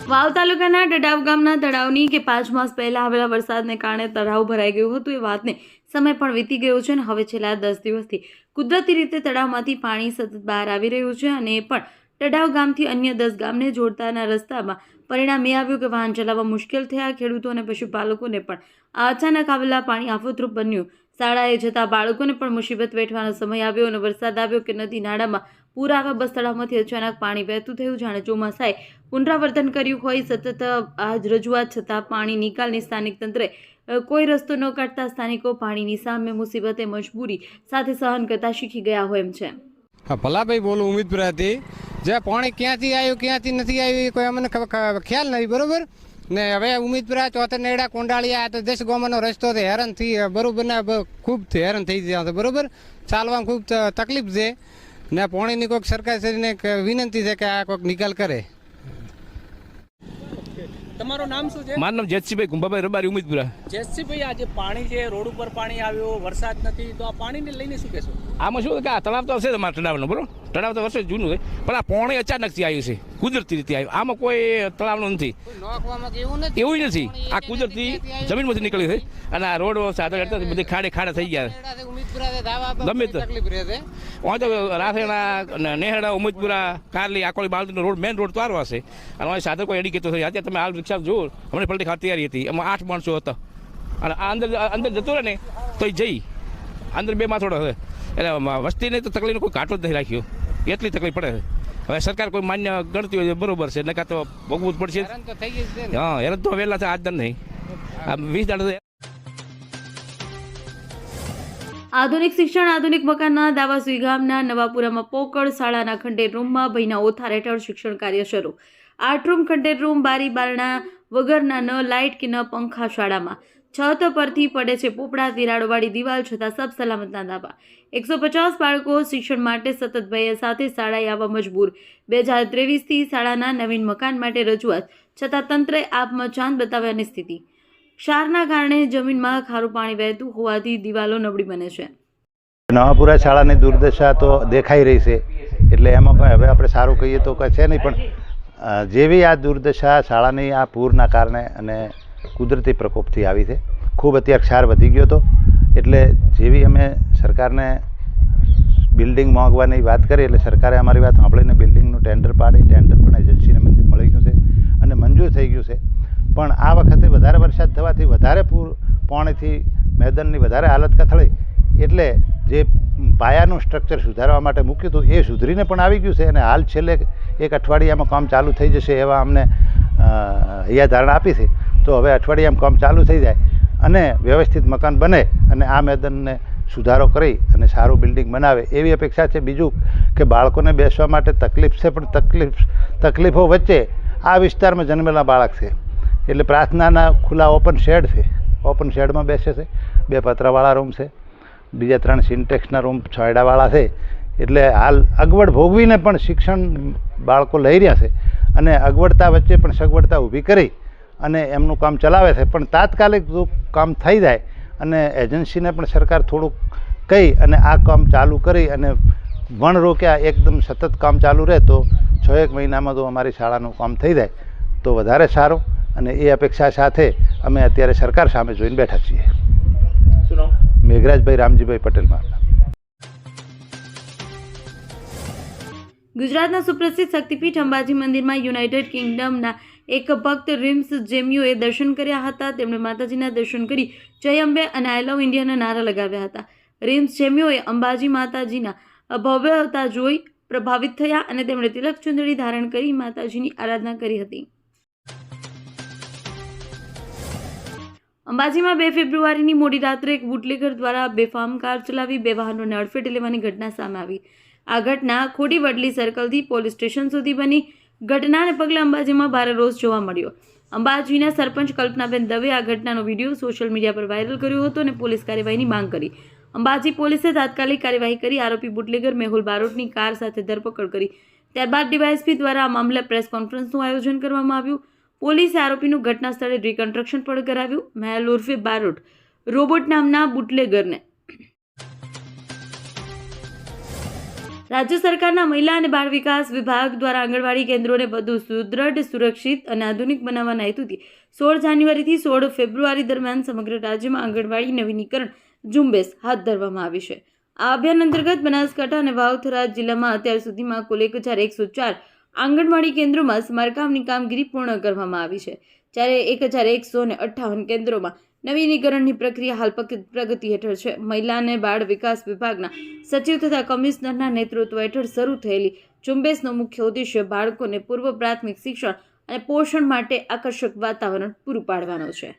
વાવ તાલુકાના ટડાવ ગામના તળાવની કે 5 માસ પહેલા આવેલા વરસાદને કારણે તળાવ ભરાઈ ગયું હતું. એ વાતને સમય પણ વીતી ગયો છે અને હવે છેલ્લા 10 દિવસથી કુદરતી રીતે તળાવમાંથી પાણી સતત બહાર આવી રહ્યું છે અને એ પણ ટડાવ ગામથી અન્ય 10 ગામને જોડતાના રસ્તામાં પરિણામ એ આવ્યું કે વાહન ચલાવવા મુશ્કેલ થયા. ખેડૂતો અને પશુપાલકોને પણ અચાનક આવેલા પાણી આફતરૂપ બન્યું. શાળાએ જતા બાળકોને પણ મુસીબત વેઠવાનો સમય આવ્યો અને વરસાદ આવ્યો કે નદી નાળામાં પૂર આવ્યા. બસ તળાવમાંથી અચાનક પાણી વહેતું થયું, જાણે ચોમાસાએ પુનરાવર્તન કર્યું હોય. સતત આજ રજૂઆત છતાં પાણી નિકાલની સ્થાનિક તંત્રે કોઈ રસ્તો ન કાઢતા સ્થાનિકો પાણીની સામે મુસીબતે મજબૂરી સાથે સહન કરતા શીખી ગયા હોય એમ છે. હા, ભલાભાઈ બોલું ઉમેદપુરાથી. જે પાણી ક્યાંથી આવ્યું ક્યાંથી નથી આવ્યું એ કોઈ અમને ખ્યાલ નથી, બરોબર ને. હવે ઉમેદપુરા ચોથે નેડા કોંડાળિયા તો 10 ગામનો રસ્તો છે, હેરાન થઈ બરોબર ને ખૂબ હેરાન થઈ ગયા છે, બરોબર. ચાલવામાં ખૂબ તકલીફ છે ને. પાણીની કોઈક સરકારશ્રીને વિનંતી છે કે આ કોઈક નિકાલ કરે. તમારું નામ શું છે? મારું નામ જેતસિંહભાઈ ગુંભાભાઈ રબારી ઉમેદપુરા. જેતસિંહભાઈ, આજે પાણી છે, રોડ ઉપર પાણી આવ્યો, વરસાદ નથી, તો આ પાણીને લઈને શું કહેશો? આમાં શું કે આ તળાવ તો હશે તમારા તળાવનો, બરોબર. તળાવ તો વર્ષે જૂનું હોય, પણ આ પાણી અચાનકથી આવ્યું છે, કુદરતી રીતે આવ્યું. આમાં કોઈ તળાવનું નથી, એવું નથી. આ કુદરતી જમીનમાંથી નીકળી છે અને આ રોડ સાધન બધી ખાડે થઈ ગયા ગમે તો. તો રાથેણા, નેહડા, Umedpura, કારલી, Akoli, બાળદીનો road main road તો આરો હશે અને અહીં સાધન કોઈ એડી ગયો. અત્યારે તમે હાલ રિક્ષા જુઓ, હમણાં પલટી ખાવા તૈયારી હતી, એમાં 8 માણસો હતા અને આ અંદર જતો રહે ને તો એ જઈ અંદર 2 માથોડો હશે. એટલે વસ્તીને તો તકલીફ કોઈ ઘાટો જ નહીં રાખ્યો, એટલી તકલીફ પડે છે. હવે સરકાર કોઈ માન્ય ગણતી હોય બરોબર છે, નકા તો ભોગવું જ પડશે. હા, હેરાન તો વહેલા થાય, આજ દર નહીં, આ 20 દાડા. આધુનિક શિક્ષણ, આધુનિક મકાનના દાવાસુઈ ગામના નવાપુરામાં પોકળ શાળાના ખંડેર રૂમમાં ભયના ઓથાર હેઠળ શિક્ષણ કાર્ય શરૂ. 8 રૂમ ખંડેર રૂમ, બારી બારણા વગરના, ન લાઇટ કે ન પંખા. શાળામાં છત પરથી પડે છે પોપડા, તિરાડોવાળી દિવાલ છતાં સબ સલામતના દાવા. 150 બાળકો શિક્ષણ માટે સતત ભય સાથે શાળાએ આવવા મજબૂર. 2023થી શાળાના નવીન મકાન માટે રજૂઆત છતાં તંત્રએ આપમાં બતાવ્યાની સ્થિતિ. ક્ષારના કારણે જમીનમાં ખારું પાણી વહેતું હોવાથી દિવાલો નબળી બને છે. નવાપુરા શાળાની દુર્દશા તો દેખાઈ રહી છે, એટલે એમાં કંઈ હવે આપણે સારું કહીએ તો કંઈ છે નહીં. પણ જેવી આ દુર્દશા શાળાની આ પૂરના કારણે અને કુદરતી પ્રકોપથી આવી છે, ખૂબ અત્યારે ક્ષાર વધી ગયો હતો. એટલે જેવી અમે સરકારને બિલ્ડિંગ માંગવાની વાત કરી, એટલે સરકારે અમારી વાત સાંભળીને બિલ્ડિંગનું ટેન્ડર પાડી, ટેન્ડર પણ એજન્સીને મળી ગયું છે અને મંજૂર થઈ ગયું છે. પણ આ વખતે વધારે વરસાદ થવાથી વધારે પૂર પાણીથી મેદાનની વધારે હાલત કથળી, એટલે જે પાયાનું સ્ટ્રક્ચર સુધારવા માટે મૂક્યું હતું એ સુધરીને પણ આવી ગયું છે અને હાલ છેલ્લે 1 અઠવાડિયામાં કામ ચાલુ થઈ જશે એવા અમને હૈયાધારણા આપી છે. તો હવે અઠવાડિયામાં કામ ચાલુ થઈ જાય અને વ્યવસ્થિત મકાન બને અને આ મેદાનને સુધારો કરી અને સારું બિલ્ડિંગ બનાવે એવી અપેક્ષા છે. બીજું કે બાળકોને બેસવા માટે તકલીફ છે, પણ તકલીફો વચ્ચે આ વિસ્તારમાં જન્મેલા બાળક છે, એટલે પ્રાર્થનાના ખુલ્લા ઓપન શેડ છે, ઓપન શેડમાં બેસે છે. 2 પતરાવાળા રૂમ છે, બીજા 3 સિન્ટેક્સના રૂમ છાંયડાવાળા છે. એટલે હાલ અગવડ ભોગવીને પણ શિક્ષણ બાળકો લઈ રહ્યા છે અને અગવડતા વચ્ચે પણ સગવડતા ઊભી કરી અને એમનું કામ ચલાવે છે. પણ તાત્કાલિક જો કામ થઈ જાય અને એજન્સીને પણ સરકાર થોડુંક કહી અને આ કામ ચાલુ કરી અને વણ રોક્યા એકદમ સતત કામ ચાલુ રહે તો 6-1 મહિનામાં જો અમારી શાળાનું કામ થઈ જાય તો વધારે સારું. અને એ અપેક્ષા સાથે અમે અત્યારે સરકાર સામે જોઈને બેઠા છીએ. મેઘરાજભાઈ રામજીભાઈ પટેલ. ગુજરાતના સુપ્રસિદ્ધ શક્તિપીઠ અંબાજી મંદિરમાં યુનાઇટેડ કિંગડમના એક ભક્ત રીમ્સ જેમિયોએ દર્શન કર્યા હતા. તેમણે માતાજીના દર્શન કરી જય અંબે અને આઈ લવ ઇન્ડિયાના નારા લગાવ્યા હતા. રીમ્સ જેમિયોએ અંબાજી માતાજીના ભવ્યતા જોઈ પ્રભાવિત થયા અને તેમણે તિલક ચુંદડી ધારણ કરી માતાજીની આરાધના કરી હતી. અંબાજીમાં 2 ફેબ્રુઆરીની મોડી રાત્રે એક બુટલેગર દ્વારા બેફામ કાર ચલાવી 2 વાહનોને અડફેટે લેવાની ઘટના સામે આવી. આ ઘટના ખોડી વડલી સર્કલથી પોલીસ સ્ટેશન સુધી બની. ઘટનાને પગલે અંબાજીમાં ભારે રોષ જોવા મળ્યો. અંબાજીના સરપંચ કલ્પનાબેન દવે આ ઘટનાનો વિડીયો સોશિયલ મીડિયા પર વાયરલ કર્યો હતો અને પોલીસ કાર્યવાહીની માંગ કરી. અંબાજી પોલીસે તાત્કાલિક કાર્યવાહી કરી આરોપી બુટલેગર મેહુલ બારોટની કાર સાથે ધરપકડ કરી. ત્યારબાદ ડીવાયએસપી દ્વારા આ મામલે પ્રેસ કોન્ફરન્સનું આયોજન કરવામાં આવ્યું. પોલીસે આરોપીનું ઘટના સ્થળે રિકન્સ્ટ્રક્શન પણ કરાવ્યું. મેહુલ ઉર્ફે બારોટ રોબોટ નામના બુટલેગરને રાજ્ય સરકારના મહિલા અને બાળ વિકાસ વિભાગ દ્વારા આંગણવાડી કેન્દ્રોને વધુ સુદૃઢ, સુરક્ષિત અને આધુનિક બનાવવાના હેતુથી 16 જાન્યુઆરીથી 16 ફેબ્રુઆરી દરમિયાન સમગ્ર રાજ્યમાં આંગણવાડી નવીનીકરણ ઝુંબેશ હાથ ધરવામાં આવી છે. આ અભિયાન અંતર્ગત બનાસકાંઠા અને વાવથરા જિલ્લામાં અત્યાર સુધીમાં કુલ 1104 આંગણવાડી કેન્દ્રોમાં સમારકામની કામગીરી પૂર્ણ કરવામાં આવી છે, જ્યારે 1158 કેન્દ્રોમાં નવીનીકરણની પ્રક્રિયા હાલ પ્રગતિ હેઠળ છે. મહિલા અને બાળ વિકાસ વિભાગના સચિવ તથા કમિશનરના નેતૃત્વ હેઠળ શરૂ થયેલી ઝુંબેશનો મુખ્ય ઉદ્દેશ્ય બાળકોને પૂર્વ પ્રાથમિક શિક્ષણ અને પોષણ માટે આકર્ષક વાતાવરણ પૂરું પાડવાનો છે.